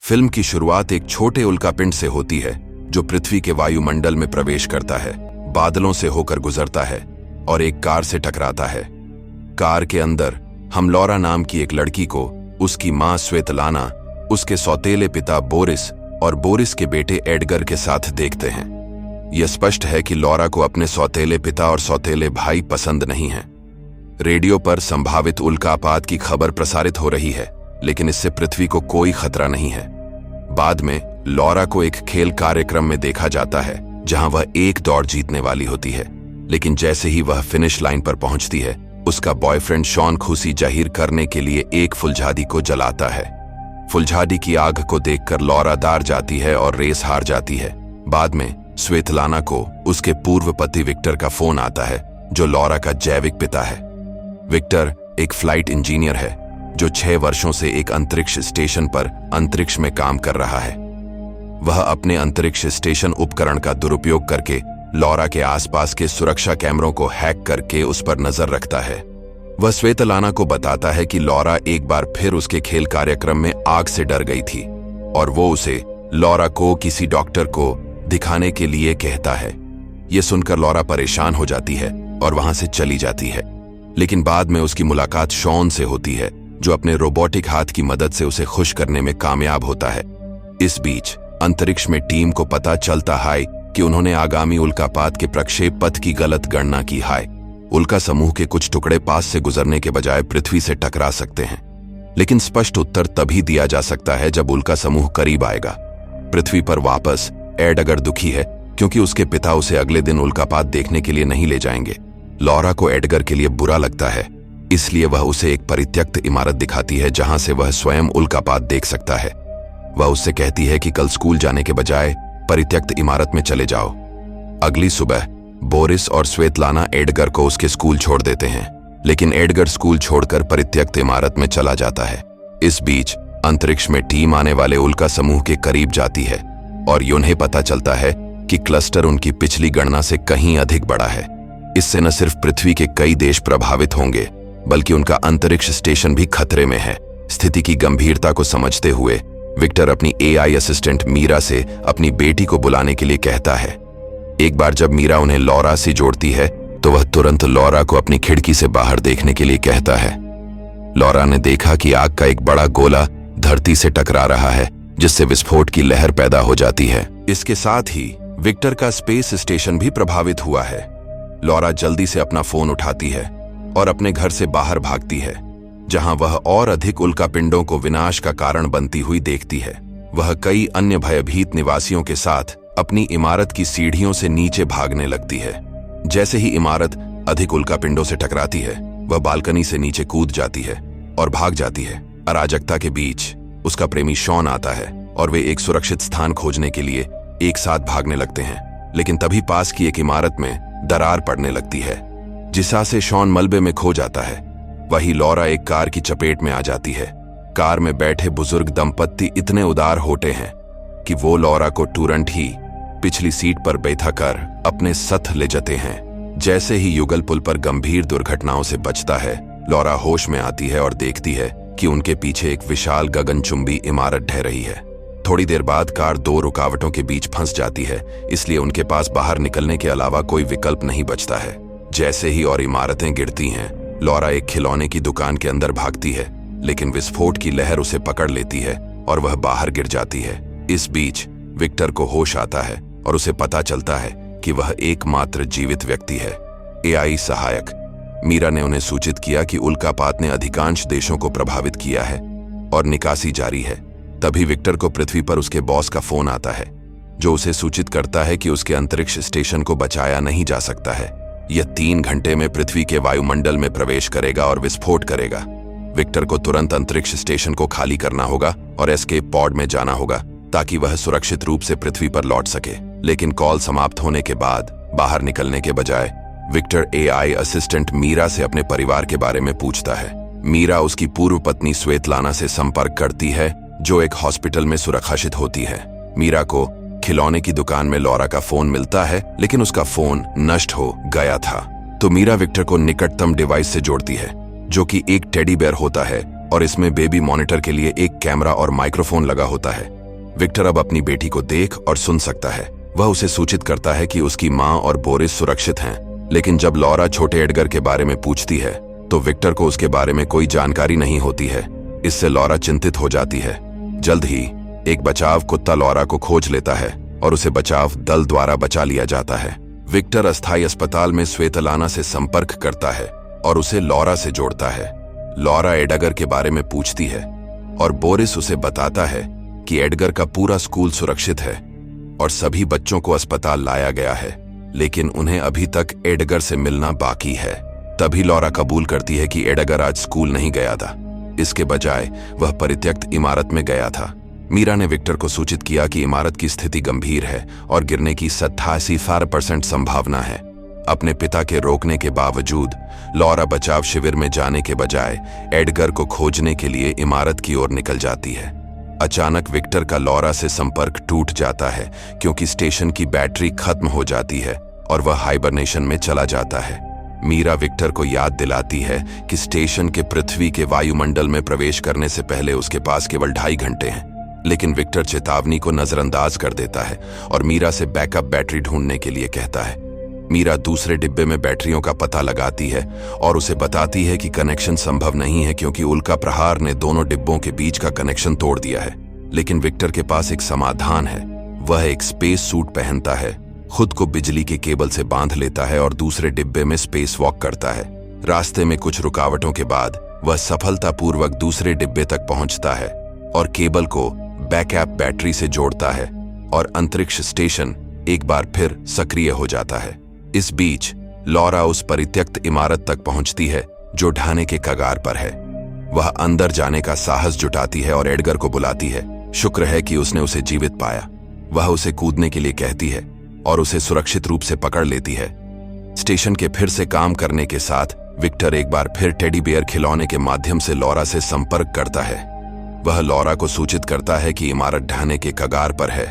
Film की शुरुआत एक छोटे उल्कापिंड से होती है जो पृथ्वी के वायुमंडल में प्रवेश करता है, बादलों से होकर गुजरता है और एक कार से टकराता है। कार के अंदर हम लॉरा नाम की एक लड़की को उसकी मां स्वेतलाना, उसके सौतेले पिता बोरिस और बोरिस के बेटे एडगर के साथ देखते हैं। यह स्पष्ट है कि लॉरा को अपने सौतेले पिता और सौतेले भाई पसंद नहीं है। रेडियो पर संभावित उल्कापात की खबर प्रसारित हो रही है, लेकिन इससे पृथ्वी को कोई खतरा नहीं है। बाद में लॉरा को एक खेल कार्यक्रम में देखा जाता है जहां वह एक दौड़ जीतने वाली होती है, लेकिन जैसे ही वह फिनिश लाइन पर पहुंचती है, उसका बॉयफ्रेंड शॉन खुशी जाहिर करने के लिए एक फुलझाड़ी को जलाता है। फुलझाड़ी की आग को देखकर लॉरा दार जाती है और रेस हार जाती है। बाद में स्वेतलाना को उसके पूर्व पति विक्टर का फोन आता है, जो लॉरा का जैविक पिता है। विक्टर एक फ्लाइट इंजीनियर है जो 6 वर्षों से एक अंतरिक्ष स्टेशन पर अंतरिक्ष में काम कर रहा है। वह अपने अंतरिक्ष स्टेशन उपकरण का दुरुपयोग करके लॉरा के आसपास के सुरक्षा कैमरों को हैक करके उस पर नजर रखता है। वह स्वेतलाना को बताता है कि लॉरा एक बार फिर उसके खेल कार्यक्रम में आग से डर गई थी और वो उसे लॉरा को किसी डॉक्टर को दिखाने के लिए कहता है। यह सुनकर लॉरा परेशान हो जाती है और वहां से चली जाती है, लेकिन बाद में उसकी मुलाकात शॉन से होती है, जो अपने रोबोटिक हाथ की मदद से उसे खुश करने में कामयाब होता है। इस बीच अंतरिक्ष में टीम को पता चलता है कि उन्होंने आगामी उल्कापात के प्रक्षेप पथ की गलत गणना की है। उल्का समूह के कुछ टुकड़े पास से गुजरने के बजाय पृथ्वी से टकरा सकते हैं, लेकिन स्पष्ट उत्तर तभी दिया जा सकता है जब उल्का समूह करीब आएगा। पृथ्वी पर वापस एडगर दुखी है क्योंकि उसके पिता उसे अगले दिन उल्कापात देखने के लिए नहीं ले जाएंगे। लॉरा को एडगर के लिए बुरा लगता है, इसलिए वह उसे एक परित्यक्त इमारत दिखाती है जहां से वह स्वयं उल्कापात देख सकता है। वह उससे कहती है कि कल स्कूल जाने के बजाय परित्यक्त इमारत में चले जाओ। अगली सुबह बोरिस और स्वेतलाना एडगर को उसके स्कूल छोड़ देते हैं, लेकिन एडगर स्कूल छोड़कर परित्यक्त इमारत में चला जाता है। इस बीच अंतरिक्ष में टीम आने वाले उल्का समूह के करीब जाती है और उन्हें पता चलता है कि क्लस्टर उनकी पिछली गणना से कहीं अधिक बड़ा है। इससे न सिर्फ पृथ्वी के कई देश प्रभावित होंगे, बल्कि उनका अंतरिक्ष स्टेशन भी खतरे में है। स्थिति की गंभीरता को समझते हुए विक्टर अपनी एआई असिस्टेंट मीरा से अपनी बेटी को बुलाने के लिए कहता है। एक बार जब मीरा उन्हें लॉरा से जोड़ती है तो वह तुरंत लॉरा को अपनी खिड़की से बाहर देखने के लिए कहता है। लॉरा ने देखा कि आग का एक बड़ा गोला धरती से टकरा रहा है, जिससे विस्फोट की लहर पैदा हो जाती है। इसके साथ ही विक्टर का स्पेस स्टेशन भी प्रभावित हुआ है। लॉरा जल्दी से अपना फोन उठाती है और अपने घर से बाहर भागती है, जहां वह और अधिक उल्कापिंडों को विनाश का कारण बनती हुई देखती है। वह कई अन्य भयभीत निवासियों के साथ अपनी इमारत की सीढ़ियों से नीचे भागने लगती है। जैसे ही इमारत अधिक उल्कापिंडों से टकराती है, वह बालकनी से नीचे कूद जाती है और भाग जाती है। अराजकता के बीच उसका प्रेमी शॉन आता है और वे एक सुरक्षित स्थान खोजने के लिए एक साथ भागने लगते हैं, लेकिन तभी पास की एक इमारत में दरार पड़ने लगती है, जिससे से शॉन मलबे में खो जाता है। वही लॉरा एक कार की चपेट में आ जाती है। कार में बैठे बुजुर्ग दंपत्ति इतने उदार होते हैं कि वो लॉरा को तुरंत ही पिछली सीट पर बैठा कर अपने साथ ले जाते हैं। जैसे ही युगल पुल पर गंभीर दुर्घटनाओं से बचता है, लॉरा होश में आती है और देखती है कि उनके पीछे एक विशाल गगनचुंबी इमारत ढह रही है। थोड़ी देर बाद कार 2 रुकावटों के बीच फंस जाती है, इसलिए उनके पास बाहर निकलने के अलावा कोई विकल्प नहीं बचता है। जैसे ही और इमारतें गिरती हैं, लॉरा एक खिलौने की दुकान के अंदर भागती है, लेकिन विस्फोट की लहर उसे पकड़ लेती है और वह बाहर गिर जाती है। इस बीच विक्टर को होश आता है और उसे पता चलता है कि वह एकमात्र जीवित व्यक्ति है। एआई सहायक मीरा ने उन्हें सूचित किया कि उल्कापात ने अधिकांश देशों को प्रभावित किया है और निकासी जारी है। तभी विक्टर को पृथ्वी पर उसके बॉस का फोन आता है, जो उसे सूचित करता है कि उसके अंतरिक्ष स्टेशन को बचाया नहीं जा सकता है। यह 3 घंटे में पृथ्वी के वायुमंडल में प्रवेश करेगा और विस्फोट करेगा। विक्टर को तुरंत अंतरिक्ष स्टेशन को खाली करना होगा और एस्केप पॉड में जाना होगा ताकि वह सुरक्षित रूप से पृथ्वी पर लौट सके। लेकिन कॉल समाप्त होने के बाद बाहर निकलने के बजाय विक्टर एआई असिस्टेंट मीरा से अपने परिवार के बारे में पूछता है। मीरा उसकी पूर्व पत्नी स्वेतलाना से संपर्क करती है, जो एक हॉस्पिटल में सुरक्षित होती है। मीरा को खिलौने की दुकान में लॉरा का फोन मिलता है, लेकिन उसका फोन नष्ट हो गया था। तो मीरा विक्टर को निकटतम डिवाइस से जोड़ती है, जो कि एक टेडी बेयर होता है और इसमें बेबी मॉनिटर के लिए एक कैमरा और माइक्रोफोन लगा होता है। विक्टर अब अपनी बेटी को देख और सुन सकता है। वह उसे सूचित करता है कि उसकी माँ और बोरिस सुरक्षित हैं। लेकिन जब लॉरा छोटे एडगर के बारे में पूछती है तो विक्टर को उसके बारे में कोई जानकारी नहीं होती है। इससे लॉरा चिंतित हो जाती है। जल्द ही एक बचाव कुत्ता लॉरा को खोज लेता है और उसे बचाव दल द्वारा बचा लिया जाता है। विक्टर अस्थायी अस्पताल में स्वेतलाना से संपर्क करता है और उसे लॉरा से जोड़ता है। लॉरा एडगर के बारे में पूछती है और बोरिस उसे बताता है कि एडगर का पूरा स्कूल सुरक्षित है और सभी बच्चों को अस्पताल लाया गया है, लेकिन उन्हें अभी तक एडगर से मिलना बाकी है। तभी लॉरा कबूल करती है कि एडगर आज स्कूल नहीं गया था। इसके बजाय वह परित्यक्त इमारत में गया था। मीरा ने विक्टर को सूचित किया कि इमारत की स्थिति गंभीर है और गिरने की 87% संभावना है। अपने पिता के रोकने के बावजूद लॉरा बचाव शिविर में जाने के बजाय एडगर को खोजने के लिए इमारत की ओर निकल जाती है। अचानक विक्टर का लॉरा से संपर्क टूट जाता है क्योंकि स्टेशन की बैटरी खत्म हो जाती है और वह हाइबरनेशन में चला जाता है। मीरा विक्टर को याद दिलाती है कि स्टेशन के पृथ्वी के वायुमंडल में प्रवेश करने से पहले उसके पास केवल 2.5 घंटे हैं। लेकिन विक्टर चेतावनी को नजरअंदाज कर देता है और मीरा से बैकअप बैटरी ढूंढने के लिए कहता है। मीरा दूसरे डिब्बे में बैटरियों का पता लगाती है और उसे बताती है कि कनेक्शन संभव नहीं है क्योंकि उल्का प्रहार ने दोनों डिब्बों के बीच का कनेक्शन तोड़ दिया है। लेकिन विक्टर के पास एक समाधान है। वह एक स्पेस सूट पहनता है, खुद को बिजली के केबल से बांध लेता है और दूसरे डिब्बे में स्पेस वॉक करता है। रास्ते में कुछ रुकावटों के बाद वह सफलतापूर्वक दूसरे डिब्बे तक पहुंचता है और केबल को बैकअप बैटरी से जोड़ता है और अंतरिक्ष स्टेशन एक बार फिर सक्रिय हो जाता है। इस बीच लॉरा उस परित्यक्त इमारत तक पहुंचती है जो ढाने के कगार पर है। वह अंदर जाने का साहस जुटाती है और एडगर को बुलाती है। शुक्र है कि उसने उसे जीवित पाया। वह उसे कूदने के लिए कहती है और उसे सुरक्षित रूप से पकड़ लेती है। स्टेशन के फिर से काम करने के साथ विक्टर एक बार फिर टेडी बेयर खिलौने के माध्यम से लॉरा से संपर्क करता है। वह लॉरा को सूचित करता है कि इमारत ढहने के कगार पर है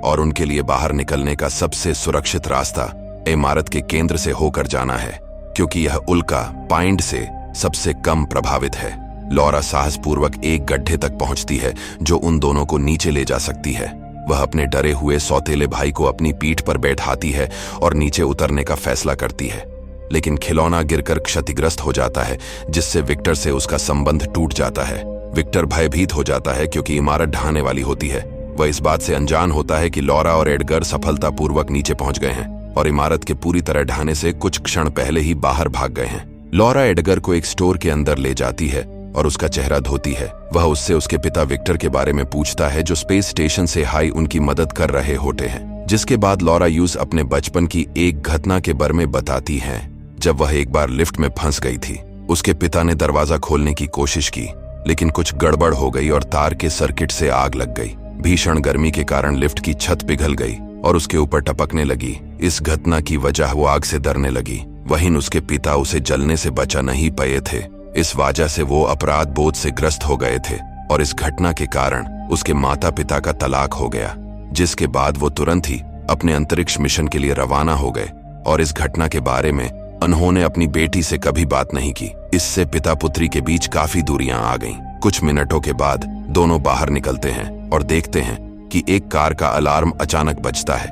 और उनके लिए बाहर निकलने का सबसे सुरक्षित रास्ता इमारत के केंद्र से होकर जाना है क्योंकि यह उल्का पॉइंट से सबसे कम प्रभावित है। लॉरा साहसपूर्वक एक गड्ढे तक पहुंचती है जो उन दोनों को नीचे ले जा सकती है। वह अपने डरे हुए सौतेले भाई को अपनी पीठ पर बैठाती है और नीचे उतरने का फैसला करती है। लेकिन खिलौना गिरकर क्षतिग्रस्त हो जाता है जिससे विक्टर से उसका संबंध टूट जाता है। विक्टर भयभीत हो जाता है क्योंकि इमारत ढहने वाली होती है। वह इस बात से अनजान होता है कि लॉरा और एडगर सफलतापूर्वक नीचे पहुंच गए हैं और इमारत के पूरी तरह ढहने से कुछ क्षण पहले ही बाहर भाग गए हैं। लॉरा एडगर को एक स्टोर के अंदर ले जाती है और उसका चेहरा धोती है। वह उससे उसके पिता विक्टर के बारे में पूछता है जो स्पेस स्टेशन से हाई उनकी मदद कर रहे होते हैं। जिसके बाद लॉरा यूज अपने बचपन की एक घटना के बारे में बताती है जब वह एक बार लिफ्ट में फंस गई थी। उसके पिता ने दरवाजा खोलने की कोशिश की लेकिन कुछ गड़बड़ हो गई और तार के सर्किट से आग लग गई। भीषण गर्मी के कारण लिफ्ट की छत पिघल गई और उसके ऊपर टपकने लगी। इस घटना की वजह वो आग से डरने लगी। वहीं उसके पिता उसे जलने से बचा नहीं पाए थे। इस वजह से वो अपराध बोध से ग्रस्त हो गए थे और इस घटना के कारण उसके माता पिता का तलाक हो गया। जिसके बाद वो तुरंत ही अपने अंतरिक्ष मिशन के लिए रवाना हो गए और इस घटना के बारे में उन्होंने अपनी बेटी से कभी बात नहीं की। इससे पिता पुत्री के बीच काफी दूरियां आ गईं। कुछ मिनटों के बाद दोनों बाहर निकलते हैं और देखते हैं कि एक कार का अलार्म अचानक बजता है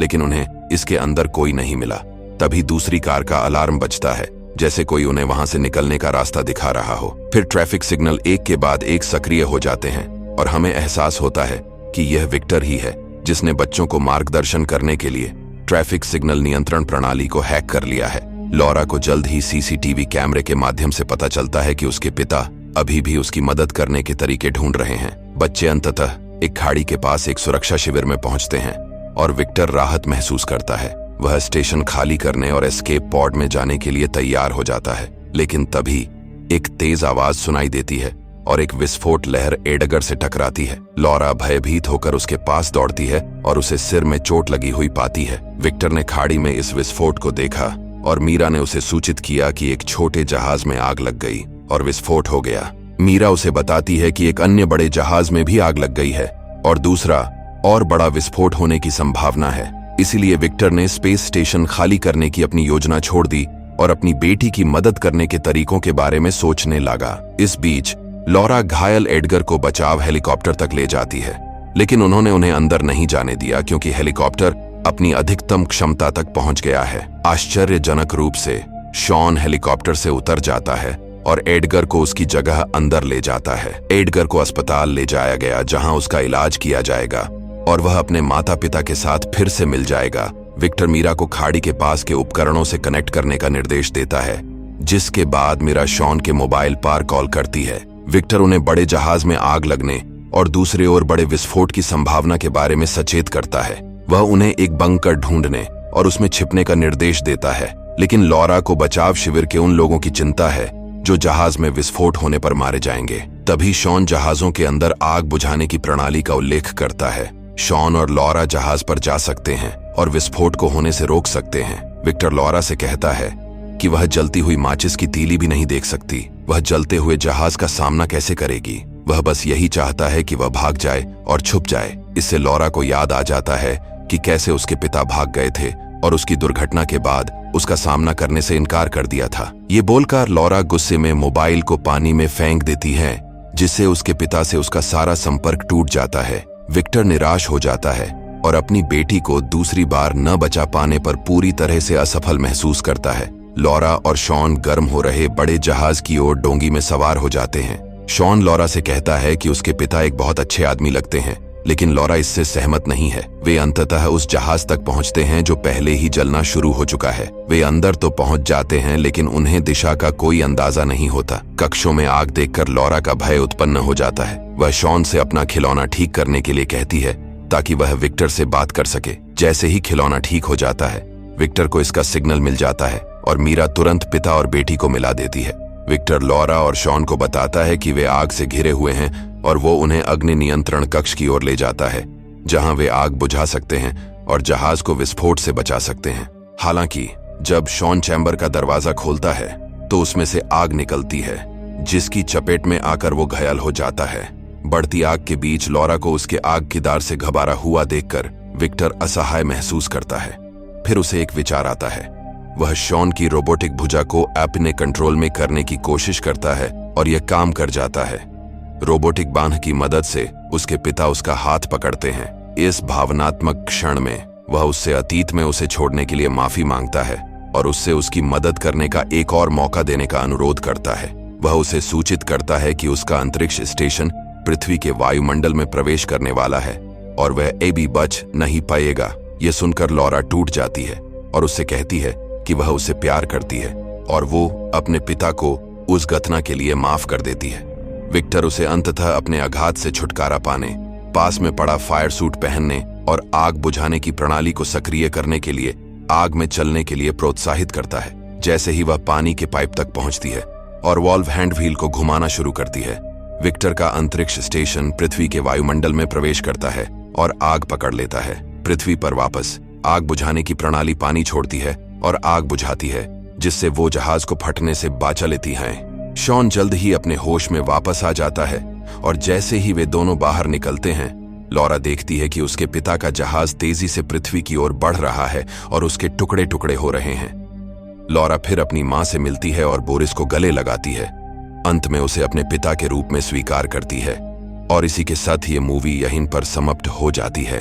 लेकिन उन्हें इसके अंदर कोई नहीं मिला। तभी दूसरी कार का अलार्म बजता है जैसे कोई उन्हें वहां से निकलने का रास्ता दिखा रहा हो। फिर ट्रैफिक सिग्नल एक के बाद एक सक्रिय हो जाते हैं और हमें एहसास होता है कि यह विक्टर ही है जिसने बच्चों को मार्गदर्शन करने के लिए ट्रैफिक सिग्नल नियंत्रण प्रणाली को हैक कर लिया है। लॉरा को जल्द ही सीसीटीवी कैमरे के माध्यम से पता चलता है कि उसके पिता अभी भी उसकी मदद करने के तरीके ढूंढ रहे हैं। बच्चे अंततः एक खाड़ी के पास एक सुरक्षा शिविर में पहुंचते हैं और विक्टर राहत महसूस करता है। वह स्टेशन खाली करने और एस्केप पॉड में जाने के लिए तैयार हो जाता है। लेकिन तभी एक तेज आवाज सुनाई देती है और एक विस्फोट लहर एडगर से टकराती है। लॉरा भयभीत होकर उसके पास दौड़ती है और उसे सिर में चोट लगी हुई पाती है। विक्टर ने खाड़ी में इस विस्फोट को देखा और मीरा ने उसे सूचित किया कि एक छोटे जहाज में आग लग गई और विस्फोट हो गया। मीरा उसे बताती है कि एक अन्य बड़े जहाज में भी आग लग गई है और दूसरा और बड़ा विस्फोट होने की संभावना है। इसीलिए विक्टर ने स्पेस स्टेशन खाली करने की अपनी योजना छोड़ दी और अपनी बेटी की मदद करने के तरीकों के बारे में सोचने लगा। इस बीच लॉरा घायल एडगर को बचाव हेलीकॉप्टर तक ले जाती है, लेकिन उन्होंने उन्हें अंदर नहीं जाने दिया क्योंकि हेलीकॉप्टर अपनी अधिकतम क्षमता तक पहुंच गया है। आश्चर्यजनक रूप से शॉन हेलीकॉप्टर से उतर जाता है और एडगर को उसकी जगह अंदर ले जाता है। एडगर को अस्पताल ले जाया गया जहां उसका इलाज किया जाएगा और वह अपने माता पिता के साथ फिर से मिल जाएगा। विक्टर मीरा को खाड़ी के पास के उपकरणों से कनेक्ट करने का निर्देश देता है, जिसके बाद मीरा शॉन के मोबाइल पर कॉल करती है। विक्टर उन्हें बड़े जहाज में आग लगने और दूसरी ओर बड़े विस्फोट की संभावना के बारे में सचेत करता है। वह उन्हें एक बंकर ढूंढने और उसमें छिपने का निर्देश देता है, लेकिन लॉरा को बचाव शिविर के उन लोगों की चिंता है जो जहाज में विस्फोट होने पर मारे जाएंगे। तभी शॉन जहाजों के अंदर आग बुझाने की प्रणाली का उल्लेख करता है। शॉन और लॉरा जहाज पर जा सकते हैं और विस्फोट को होने से रोक सकते हैं। विक्टर लॉरा से कहता है कि वह जलती हुई माचिस की तीली भी नहीं देख सकती। वह जलते हुए जहाज का सामना कैसे करेगी? वह बस यही चाहता है कि वह भाग जाए और छुप जाए। इससे लॉरा को याद आ जाता है कि कैसे उसके पिता भाग गए थे और उसकी दुर्घटना के बाद उसका सामना करने से इनकार कर दिया था। ये बोलकर लॉरा गुस्से में मोबाइल को पानी में फेंक देती है, जिससे उसके पिता से उसका सारा संपर्क टूट जाता है। विक्टर निराश हो जाता है और अपनी बेटी को दूसरी बार न बचा पाने पर पूरी तरह से असफल महसूस करता है। लॉरा और शॉन गर्म हो रहे बड़े जहाज की ओर डोंगी में सवार हो जाते हैं। शॉन लॉरा से कहता है कि उसके पिता एक बहुत अच्छे आदमी लगते हैं, लेकिन लॉरा इससे सहमत नहीं है। वे अंततः उस जहाज तक पहुंचते हैं जो पहले ही जलना शुरू हो चुका है। वे अंदर तो पहुंच जाते हैं, लेकिन उन्हें दिशा का कोई अंदाजा नहीं होता। कक्षों में आग देखकर लॉरा का भय उत्पन्न हो जाता है। वह शॉन से अपना खिलौना ठीक करने के लिए कहती है ताकि वह विक्टर से बात कर सके। जैसे ही खिलौना ठीक हो जाता है, विक्टर को इसका सिग्नल मिल जाता है और मीरा तुरंत पिता और बेटी को मिला देती है। विक्टर लॉरा और शॉन को बताता है कि वे आग से घिरे हुए हैं और वो उन्हें अग्नि नियंत्रण कक्ष की ओर ले जाता है, जहां वे आग बुझा सकते हैं और जहाज को विस्फोट से बचा सकते हैं। हालांकि जब शॉन चैम्बर का दरवाजा खोलता है तो उसमें से आग निकलती है, जिसकी चपेट में आकर वो घायल हो जाता है। बढ़ती आग के बीच लॉरा को उसके आग की दार से घबारा हुआ देखकर विक्टर असहाय महसूस करता है। फिर उसे एक विचार आता है। वह शॉन की रोबोटिक भुजा को अपने कंट्रोल में करने की कोशिश करता है और यह काम कर जाता है। रोबोटिक बांध की मदद से उसके पिता उसका हाथ पकड़ते हैं। इस भावनात्मक क्षण में वह उससे अतीत में उसे छोड़ने के लिए माफी मांगता है और उससे उसकी मदद करने का एक और मौका देने का अनुरोध करता है। वह उसे सूचित करता है कि उसका अंतरिक्ष स्टेशन पृथ्वी के वायुमंडल में प्रवेश करने वाला है और वह अभी बच नहीं पाएगा। यह सुनकर लॉरा टूट जाती है और उससे कहती है कि वह उसे प्यार करती है और वो अपने पिता को उस घटना के लिए माफ कर देती है। विक्टर उसे अंततः अपने आघात से छुटकारा पाने, पास में पड़ा फायर सूट पहनने और आग बुझाने की प्रणाली को सक्रिय करने के लिए आग में चलने के लिए प्रोत्साहित करता है। जैसे ही वह पानी के पाइप तक पहुंचती है और वॉल्व हैंड व्हील को घुमाना शुरू करती है, विक्टर का अंतरिक्ष स्टेशन पृथ्वी के वायुमंडल में प्रवेश करता है और आग पकड़ लेता है। पृथ्वी पर वापस आग बुझाने की प्रणाली पानी छोड़ती है और आग बुझाती है, जिससे वो जहाज को फटने से बचा लेती हैं। शॉन जल्द ही अपने होश में वापस आ जाता है और जैसे ही वे दोनों बाहर निकलते हैं, लॉरा देखती है कि उसके पिता का जहाज तेजी से पृथ्वी की ओर बढ़ रहा है और उसके टुकड़े टुकड़े हो रहे हैं। लॉरा फिर अपनी मां से मिलती है और बोरिस को गले लगाती है। अंत में उसे अपने पिता के रूप में स्वीकार करती है और इसी के साथ ये मूवी यहीं पर समाप्त हो जाती है।